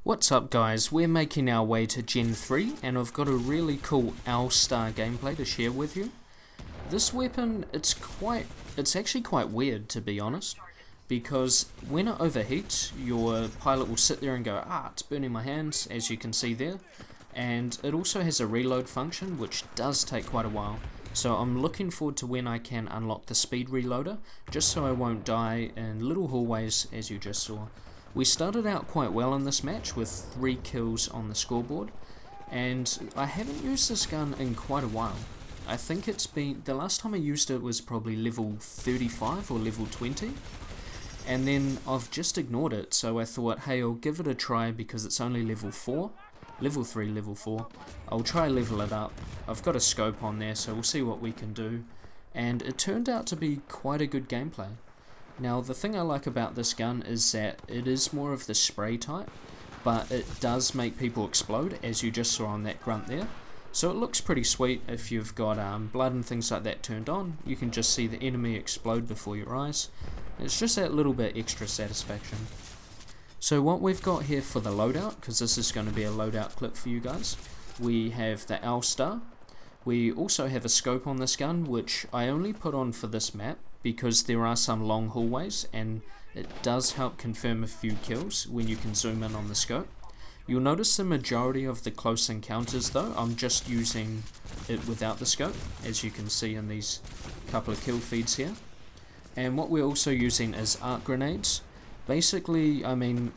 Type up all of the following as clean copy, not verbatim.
What's up guys, we're making our way to Gen 3 and I've got a really cool All-Star gameplay to share with you. This weapon, it's actually quite weird to be honest, because when it overheats, your pilot will sit there and go, it's burning my hands, as you can see there, and it also has a reload function which does take quite a while. So I'm looking forward to when I can unlock the speed reloader, just so I won't die in little hallways as you just saw. We started out quite well in this match with 3 kills on the scoreboard, and I haven't used this gun in quite a while. I think the last time I used it was probably level 35 or level 20, and then I've just ignored it, so I thought, hey, I'll give it a try because it's only level 4, level 3, level 4. I'll try level it up. I've got a scope on there, so we'll see what we can do, and it turned out to be quite a good gameplay. Now the thing I like about this gun is that it is more of the spray type, but it does make people explode, as you just saw on that grunt there. So it looks pretty sweet if you've got blood and things like that turned on. You can just see the enemy explode before your eyes. It's just that little bit extra satisfaction. So what we've got here for the loadout, because this is going to be a loadout clip for you guys, we have the All-Star. We also have a scope on this gun, which I only put on for this map because there are some long hallways and it does help confirm a few kills when you can zoom in on the scope. You'll notice the majority of the close encounters though, I'm just using it without the scope, as you can see in these couple of kill feeds here. And what we're also using is arc grenades. Basically, I mean,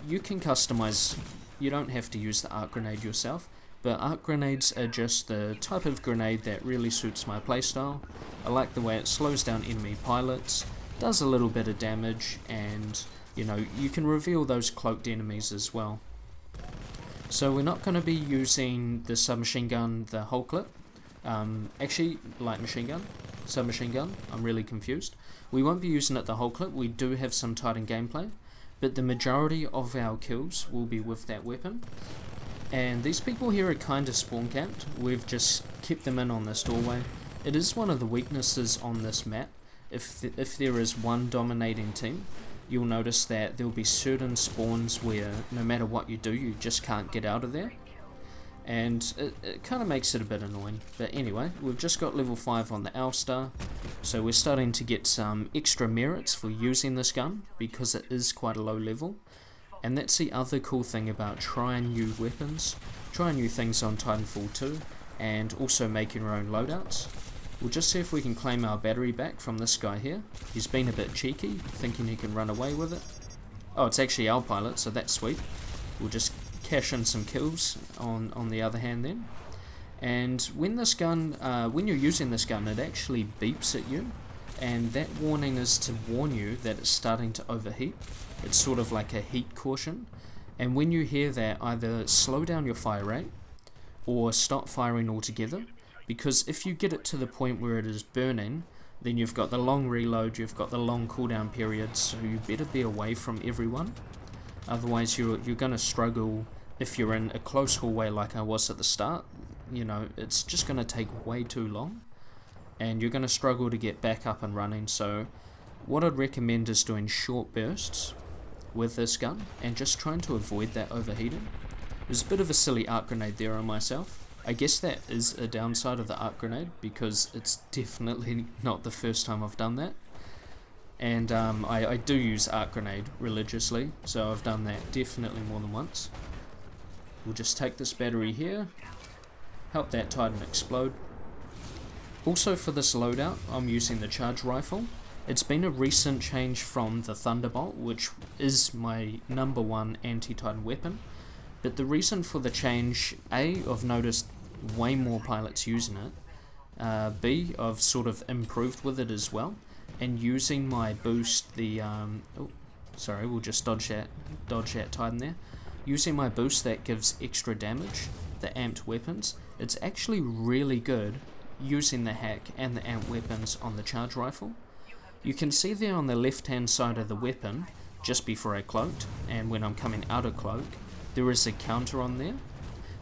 you can customize, you don't have to use the arc grenade yourself, but arc grenades are just the type of grenade that really suits my playstyle. I like the way it slows down enemy pilots, does a little bit of damage, and you know, you can reveal those cloaked enemies as well. So we're not going to be using the submachine gun the whole clip. Actually, light machine gun, submachine gun, I'm really confused. We won't be using it the whole clip. We do have some Titan gameplay, but the majority of our kills will be with that weapon. And these people here are kind of spawn camped. We've just kept them in on this doorway. It is one of the weaknesses on this map. If there is one dominating team, you'll notice that there'll be certain spawns where no matter what you do, you just can't get out of there. And it kind of makes it a bit annoying. But anyway, we've just got level 5 on the All-Star, so we're starting to get some extra merits for using this gun because it is quite a low level. And that's the other cool thing about trying new weapons, trying new things on Titanfall 2, and also making our own loadouts. We'll just see if we can claim our battery back from this guy here. He's been a bit cheeky, thinking he can run away with it. Oh, it's actually our pilot, so that's sweet. We'll just cash in some kills on the other hand then. And when this gun, when you're using this gun, it actually beeps at you, and that warning is to warn you that it's starting to overheat. It's sort of like a heat caution, and when you hear that, either slow down your fire rate or stop firing altogether, because if you get it to the point where it is burning, then you've got the long reload, you've got the long cooldown periods, so you better be away from everyone. Otherwise you're going to struggle if you're in a close hallway like I was at the start. You know, it's just going to take way too long, and you're going to struggle to get back up and running. So what I'd recommend is doing short bursts with this gun and just trying to avoid that overheating. There's a bit of a silly arc grenade there on myself. I guess that is a downside of the arc grenade because it's definitely not the first time I've done that. And I do use arc grenade religiously, so I've done that definitely more than once. We'll just take this battery here, help that Titan explode. Also for this loadout, I'm using the charge rifle. It's been a recent change from the Thunderbolt, which is my #1 anti-Titan weapon. But the reason for the change, A, I've noticed way more pilots using it. B, I've sort of improved with it as well. And using my boost, we'll just dodge that Titan there. Using my boost that gives extra damage, the amped weapons, it's actually really good using the hack and the amped weapons on the charge rifle. You can see there on the left hand side of the weapon, just before I cloaked, and when I'm coming out of cloak, there is a counter on there.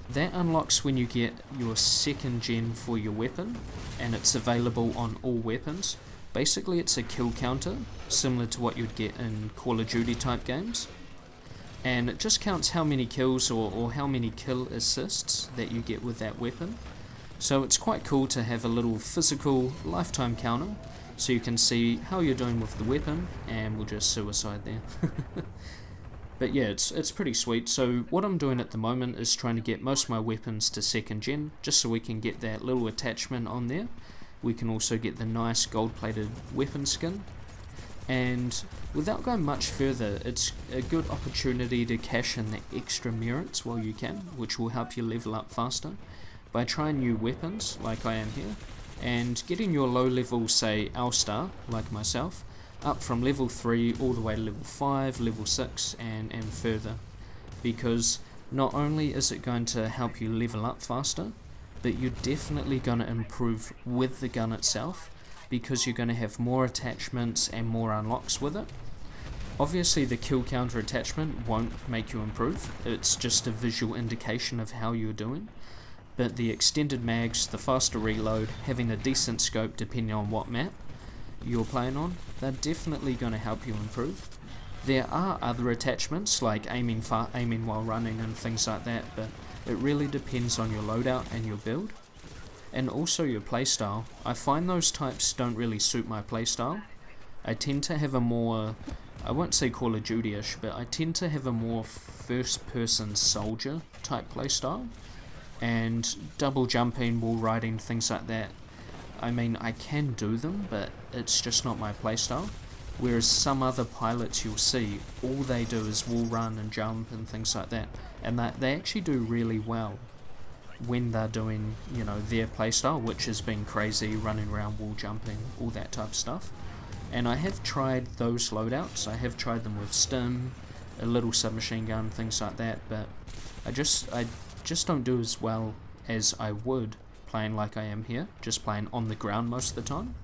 That unlocks when you get your 2nd gen for your weapon, and it's available on all weapons. Basically it's a kill counter, similar to what you'd get in Call of Duty type games. and it just counts how many kills or how many kill assists that you get with that weapon. So it's quite cool to have a little physical lifetime counter, so you can see how you're doing with the weapon, and we'll just suicide there. But yeah, it's pretty sweet. So what I'm doing at the moment is trying to get most of my weapons to 2nd gen, just so we can get that little attachment on there. We can also get the nice gold plated weapon skin, and without going much further, it's a good opportunity to cash in the extra merits while you can, which will help you level up faster by trying new weapons like I am here, and getting your low level, say L-Star, like myself, up from level 3 all the way to level 5, level 6 and further, because not only is it going to help you level up faster, but you're definitely going to improve with the gun itself, because you're going to have more attachments and more unlocks with it. Obviously the kill counter attachment won't make you improve, it's just a visual indication of how you're doing, but the extended mags, the faster reload, having a decent scope depending on what map you're playing on, they're definitely going to help you improve. There are other attachments like aiming while running and things like that, but it really depends on your loadout and your build, and also your playstyle. I find those types don't really suit my playstyle. I tend to have a more, I won't say Call of Duty-ish, but I tend to have a more first-person soldier type playstyle, and double jumping, wall riding, things like that. I mean, I can do them, but it's just not my playstyle. Whereas some other pilots you'll see, all they do is wall run and jump and things like that, and they actually do really well when they're doing, you know, their playstyle, which has been crazy, running around, wall jumping, all that type of stuff. And I have tried those loadouts. I have tried them with stim, a little submachine gun, things like that, but I just don't do as well as I would playing like I am here, just playing on the ground most of the time.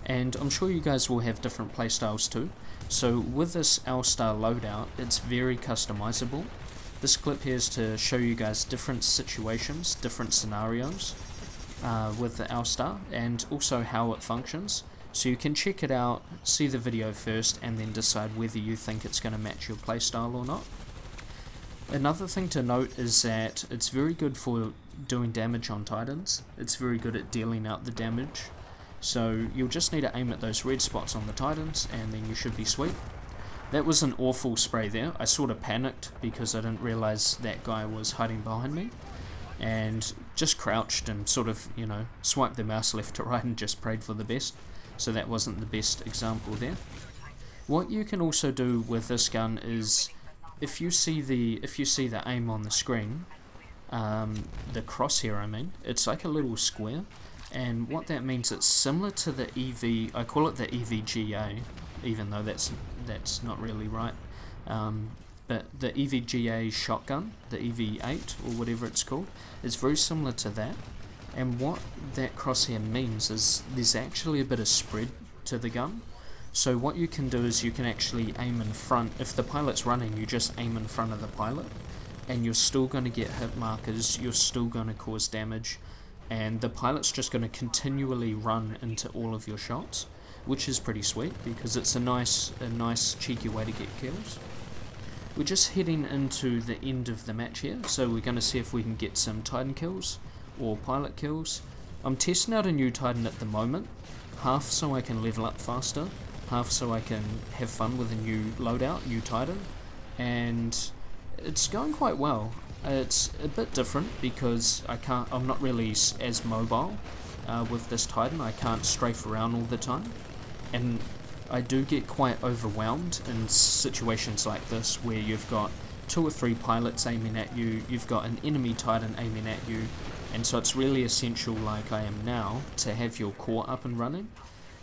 And I'm sure you guys will have different playstyles too. So with this L-Star loadout, it's very customizable. This clip here is to show you guys different situations, different scenarios with the L-Star, and also how it functions. So you can check it out, see the video first, and then decide whether you think it's going to match your playstyle or not. Another thing to note is that it's very good for doing damage on Titans. It's very good at dealing out the damage. So you'll just need to aim at those red spots on the Titans, and then you should be sweet. That was an awful spray there. I sort of panicked because I didn't realize that guy was hiding behind me, and just crouched and sort of, you know, swiped the mouse left to right and just prayed for the best. So that wasn't the best example there. What you can also do with this gun is, if you see the aim on the screen, the crosshair, I mean, it's like a little square, and what that means, it's similar to the EV, I call it the EVGA, even though that's not really right, but the EVGA shotgun, the EV8 or whatever it's called, it's very similar to that. And what that crosshair means is there's actually a bit of spread to the gun. So what you can do is you can actually aim in front. If the pilot's running, you just aim in front of the pilot, and you're still going to get hit markers, you're still going to cause damage, and the pilot's just going to continually run into all of your shots, which is pretty sweet because it's a nice cheeky way to get kills. We're just heading into the end of the match here, so we're going to see if we can get some Titan kills or pilot kills. I'm testing out a new Titan at the moment, half so I can level up faster, half so I can have fun with a new loadout, new Titan, and it's going quite well. It's a bit different because I'm not really as mobile with this Titan. I can't strafe around all the time, and I do get quite overwhelmed in situations like this where you've got 2 or 3 pilots aiming at you, you've got an enemy Titan aiming at you, and so it's really essential, like I am now, to have your core up and running,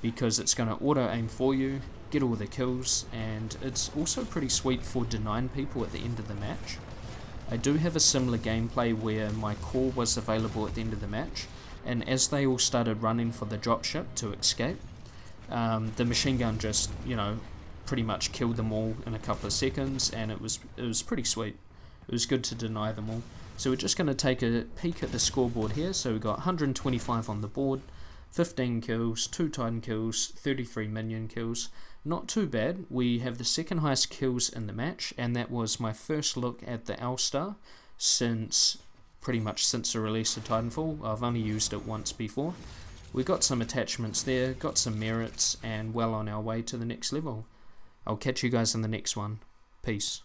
because it's going to auto aim for you, get all the kills, and it's also pretty sweet for denying people at the end of the match. I do have a similar gameplay where my core was available at the end of the match, and as they all started running for the dropship to escape, the machine gun just, you know, pretty much killed them all in a couple of seconds, and it was pretty sweet. It was good to deny them all. So we're just going to take a peek at the scoreboard here. So we've got 125 on the board, 15 kills, 2 Titan kills, 33 minion kills. Not too bad. We have the second highest kills in the match, and that was my first look at the L-Star pretty much since the release of Titanfall. I've only used it once before. We got some attachments there, got some merits, and well on our way to the next level. I'll catch you guys in the next one. Peace.